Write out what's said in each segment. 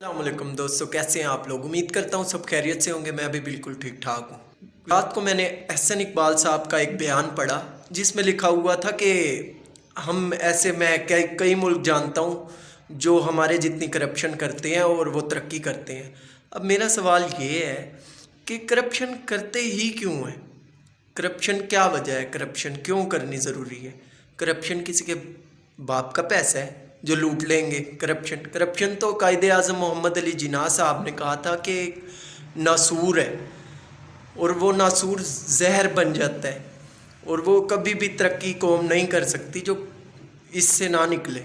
अस्सलामुअलैकुम दोस्तों, कैसे हैं आप लोग। उम्मीद करता हूँ सब खैरियत से होंगे। मैं भी बिल्कुल ठीक ठाक हूँ। रात को मैंने एहसन इकबाल साहब का एक बयान पढ़ा जिसमें लिखा हुआ था कि हम ऐसे मैं कई मुल्क जानता हूँ जो हमारे जितनी करप्शन करते हैं और वो तरक्की करते हैं। अब मेरा सवाल ये है कि करप्शन करते ही क्यों हैं। करप्शन क्या वजह है, करप्शन क्यों करनी ज़रूरी है। करप्शन किसी के बाप का पैसा है जो लूट लेंगे। करप्शन तो कायदे आज़म मोहम्मद अली जिन्ना साहब ने कहा था कि एक नासूर है और वो नासूर जहर बन जाता है और वो कभी भी तरक्की कौम नहीं कर सकती जो इससे ना निकले।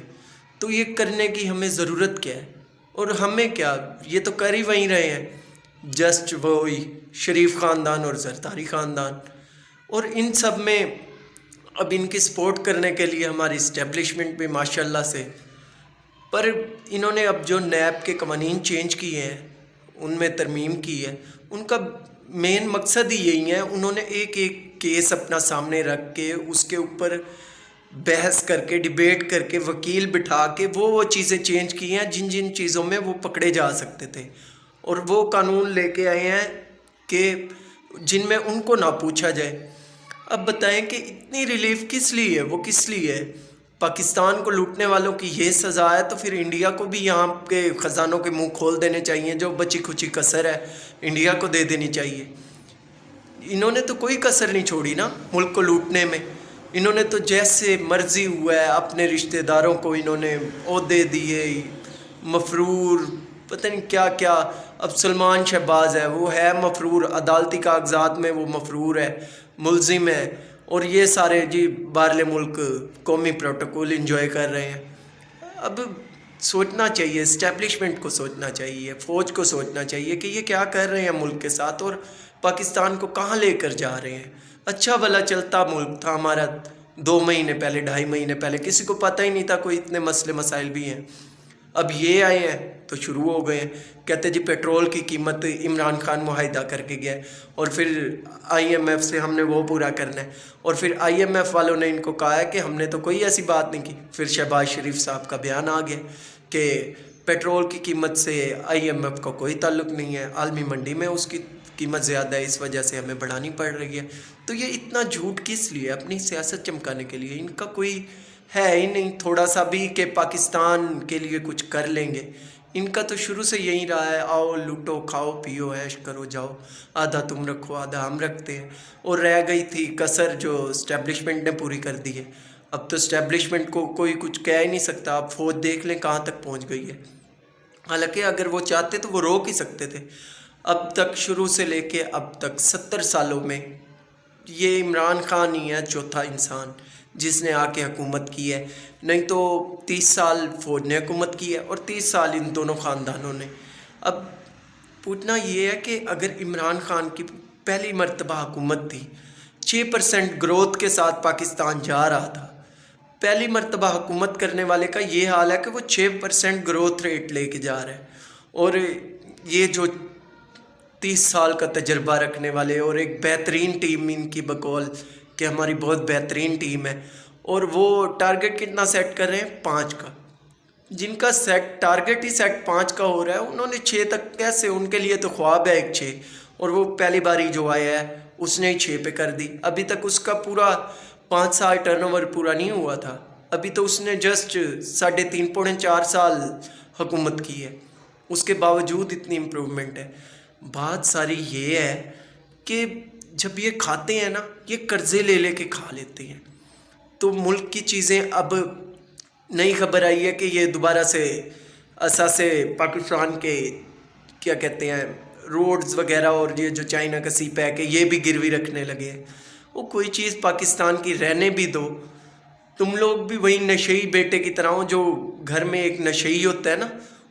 तो ये करने की हमें ज़रूरत क्या है और हमें क्या, ये तो कर ही वहीं रहे हैं। जस्ट वही शरीफ ख़ानदान और ज़रदारी ख़ानदान, और इन सब में अब इनकी सपोर्ट करने के लिए हमारी इस्टेब्लिशमेंट भी माशाल्लाह से, पर इन्होंने अब जो नैब के कवानीन चेंज किए हैं उनमें तरमीम की है, उनका मेन मकसद ही यही है। उन्होंने एक एक केस अपना सामने रख के उसके ऊपर बहस करके डिबेट करके वकील बिठा के वो चीज़ें चेंज की हैं जिन जिन चीज़ों में वो पकड़े जा सकते थे, और वो कानून लेके आए हैं कि जिनमें उनको ना पूछा जाए। अब बताएं कि इतनी रिलीफ किस लिए है, वो किस लिए है। पाकिस्तान को लूटने वालों की ये सज़ा है तो फिर इंडिया को भी यहाँ के ख़जानों के मुंह खोल देने चाहिए। जो बची खुची कसर है इंडिया को दे देनी चाहिए। इन्होंने तो कोई कसर नहीं छोड़ी ना मुल्क को लूटने में। इन्होंने तो जैसे मर्ज़ी हुआ है अपने रिश्तेदारों को इन्होंने ओहदे दिए, मफरूर पता नहीं क्या क्या। अब सलमान शहबाज है, वो है मफरूर, अदालती कागजात में वो मफरूर है, मुलजिम है, और ये सारे जी बाहरले मुल्क कौमी प्रोटोकॉल इंजॉय कर रहे हैं। अब सोचना चाहिए, इस्टेब्लिशमेंट को सोचना चाहिए, फ़ौज को सोचना चाहिए कि ये क्या कर रहे हैं मुल्क के साथ और पाकिस्तान को कहाँ लेकर जा रहे हैं। अच्छा भला चलता मुल्क था हमारा 2 महीने पहले, 2.5 महीने पहले, किसी को पता ही नहीं था कोई इतने मसले मसाइल भी हैं। अब ये आए हैं तो शुरू हो गए हैं। कहते जी पेट्रोल की कीमत इमरान खान मुआहिदा करके गया और फिर IMF से हमने वो पूरा करना है, और फिर IMF वालों ने इनको कहा है कि हमने तो कोई ऐसी बात नहीं की। फिर शहबाज शरीफ साहब का बयान आ गया कि पेट्रोल की कीमत से IMF का कोई ताल्लुक़ नहीं है, आलमी मंडी में उसकी कीमत ज़्यादा है, इस वजह से हमें बढ़ानी पड़ रही है। तो ये इतना झूठ किस लिए, अपनी सियासत चमकाने के लिए। इनका कोई है ही नहीं थोड़ा सा भी कि पाकिस्तान के लिए कुछ कर लेंगे। इनका तो शुरू से यही रहा है, आओ लूटो खाओ पियो ऐश करो जाओ, आधा तुम रखो आधा हम रखते हैं। और रह गई थी कसर जो इस्टेब्लिशमेंट ने पूरी कर दी है। अब तो इस्टेब्लिशमेंट को कोई कुछ कह ही नहीं सकता। आप फौज देख लें कहाँ तक पहुँच गई है। हालांकि अगर वो चाहते तो वो रोक ही सकते थे। अब तक शुरू से लेके अब तक 70 सालों में ये इमरान खान ही है चौथा इंसान जिसने आके हुकूमत की है। नहीं तो 30 साल फ़ौज ने हुकूमत की है और 30 साल इन दोनों ख़ानदानों ने। अब पूछना ये है कि अगर इमरान खान की पहली मर्तबा हुकूमत थी, 6% ग्रोथ के साथ पाकिस्तान जा रहा था। पहली मर्तबा हुकूमत करने वाले का ये हाल है कि वो 6% ग्रोथ रेट लेके जा रहा है, और ये जो 30 साल का तजर्बा रखने वाले और एक बेहतरीन टीम इनकी बकौल कि हमारी बहुत बेहतरीन टीम है, और वो टारगेट कितना सेट कर रहे हैं 5 का। जिनका सेट टारगेट ही सेट 5 का हो रहा है उन्होंने 6 तक कैसे, उनके लिए तो ख्वाब है एक 6, और वो पहली बारी जो आया है उसने ही 6 पे कर दी। अभी तक उसका पूरा 5 साल टर्नओवर पूरा नहीं हुआ था। अभी तो उसने जस्ट 3.5 पौने 4 साल हुकूमत की है, उसके बावजूद इतनी इम्प्रूवमेंट है। बात सारी ये है कि जब ये खाते हैं ना, ये कर्ज़े ले ले के खा लेते हैं। तो मुल्क की चीज़ें अब नई खबर आई है कि ये दोबारा से असासे पाकिस्तान के क्या कहते हैं रोड्स वगैरह और ये जो चाइना का सी पैक है ये भी गिरवी रखने लगे हैं। वो कोई चीज़ पाकिस्तान की रहने भी दो। तुम लोग भी वही नशेई बेटे की तरह हो जो घर में एक नशेई होता है ना,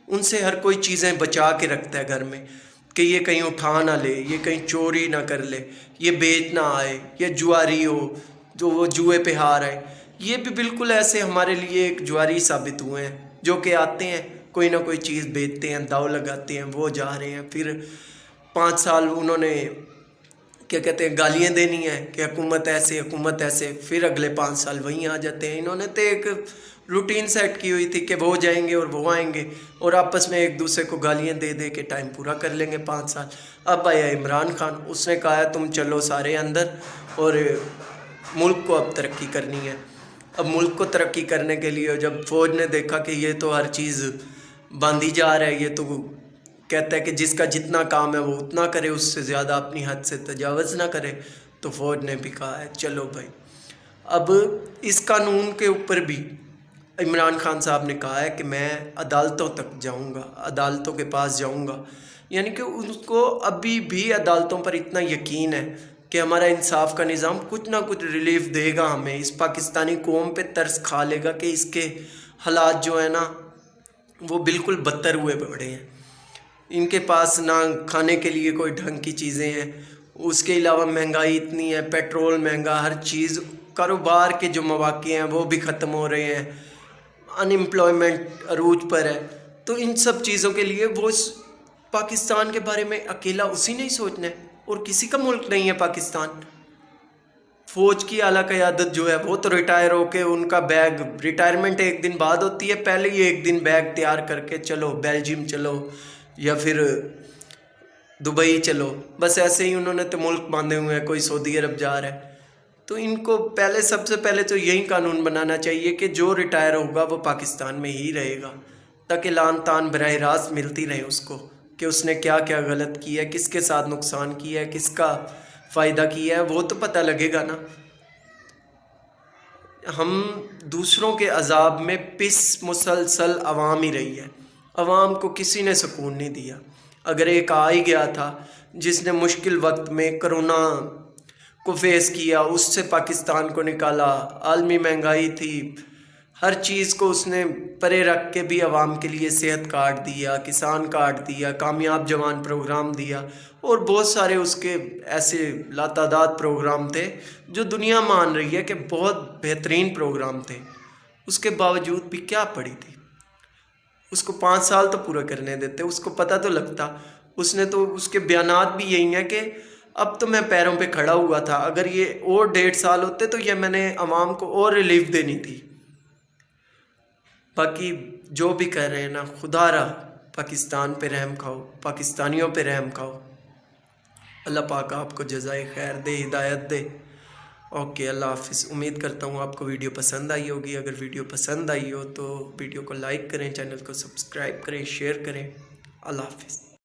उनसे हर कोई चीज़ें बचा के रखता है घर में कि ये कहीं उठा ना ले, ये कहीं चोरी ना कर ले, ये बेच ना आए, ये जुआरी हो जो वो जुए पे हार आए। ये भी बिल्कुल ऐसे हमारे लिए एक जुआरी साबित हुए हैं जो कि आते हैं कोई ना कोई चीज़ बेचते हैं, दाव लगाते हैं, वो जा रहे हैं। फिर 5 साल उन्होंने क्या कहते हैं गालियाँ देनी है कि हुकूमत ऐसे हुकूमत ऐसे, फिर अगले 5 साल वहीं आ जाते हैं। इन्होंने तो एक रूटीन सेट की हुई थी कि वो जाएंगे और वो आएंगे और आपस में एक दूसरे को गालियां दे दे के टाइम पूरा कर लेंगे 5 साल। अब आया इमरान खान, उसने कहा है तुम चलो सारे अंदर और मुल्क को अब तरक्की करनी है। अब मुल्क को तरक्की करने के लिए जब फ़ौज ने देखा कि ये तो हर चीज़ बांधी जा रहा है, ये तो कहता है कि जिसका जितना काम है वो उतना करे, उससे ज़्यादा अपनी हद से तजावज़ ना करे, तो फ़ौज ने भी कहा है चलो भाई। अब इस कानून के ऊपर भी इमरान खान साहब ने कहा है कि मैं अदालतों तक जाऊंगा, अदालतों के पास जाऊंगा, यानी कि उनको अभी भी अदालतों पर इतना यकीन है कि हमारा इंसाफ का निज़ाम कुछ ना कुछ रिलीफ देगा हमें, इस पाकिस्तानी कौम पे तरस खा लेगा कि इसके हालात जो है ना वो बिल्कुल बदतर हुए पड़े हैं। इनके पास ना खाने के लिए कोई ढंग की चीज़ें हैं, उसके अलावा महंगाई इतनी है, पेट्रोल महंगा, हर चीज़, कारोबार के जो मौके हैं वो भी ख़त्म हो रहे हैं, अनएम्प्लॉयमेंट अरूज पर है। तो इन सब चीज़ों के लिए वो पाकिस्तान के बारे में अकेला उसी ने ही सोचना है और किसी का मुल्क नहीं है पाकिस्तान। फ़ौज की आला क़यादत जो है वो तो रिटायर होके उनका बैग, रिटायरमेंट एक दिन बाद होती है, पहले ही एक दिन बैग तैयार करके चलो बेल्जियम चलो या फिर दुबई चलो, बस ऐसे ही उन्होंने तो मुल्क बांधे हुए हैं, कोई सऊदी अरब जा रहा है। तो इनको पहले, सबसे पहले तो यही कानून बनाना चाहिए कि जो रिटायर होगा वो पाकिस्तान में ही रहेगा, ताकि लान तान बराह रास्त मिलती रहे उसको कि उसने क्या क्या गलत किया है, किसके साथ नुकसान किया है, किसका फ़ायदा किया है, वो तो पता लगेगा ना। हम दूसरों के अजाब में पिस मुसलसल अवाम ही रही है, अवाम को किसी ने सुकून नहीं दिया। अगर एक आ ही गया था जिसने मुश्किल वक्त में कोरोना को फेस किया, उससे पाकिस्तान को निकाला, आलमी महंगाई थी, हर चीज़ को उसने परे रख के भी आवाम के लिए सेहत कार्ड दिया, किसान कार्ड दिया, कामयाब जवान प्रोग्राम दिया और बहुत सारे उसके ऐसे लातादाद प्रोग्राम थे जो दुनिया मान रही है कि बहुत बेहतरीन प्रोग्राम थे। उसके बावजूद भी क्या पड़ी थी, उसको 5 साल तो पूरा करने देते, उसको पता तो लगता। उसने तो, उसके बयानात भी यही हैं कि अब तो मैं पैरों पे खड़ा हुआ था, अगर ये और 1.5 साल होते तो ये मैंने आवाम को और रिलीफ देनी थी। बाकी जो भी कर रहे हैं ना, खुदा रहा पाकिस्तान पे रहम खाओ, पाकिस्तानियों पे रहम खाओ। अल्लाह पाक आपको जज़ाए खैर दे, हिदायत दे। ओके, अल्लाह हाफिज़। उम्मीद करता हूँ आपको वीडियो पसंद आई होगी। अगर वीडियो पसंद आई हो तो वीडियो को लाइक करें, चैनल को सब्सक्राइब करें, शेयर करें। अल्लाह हाफिज़।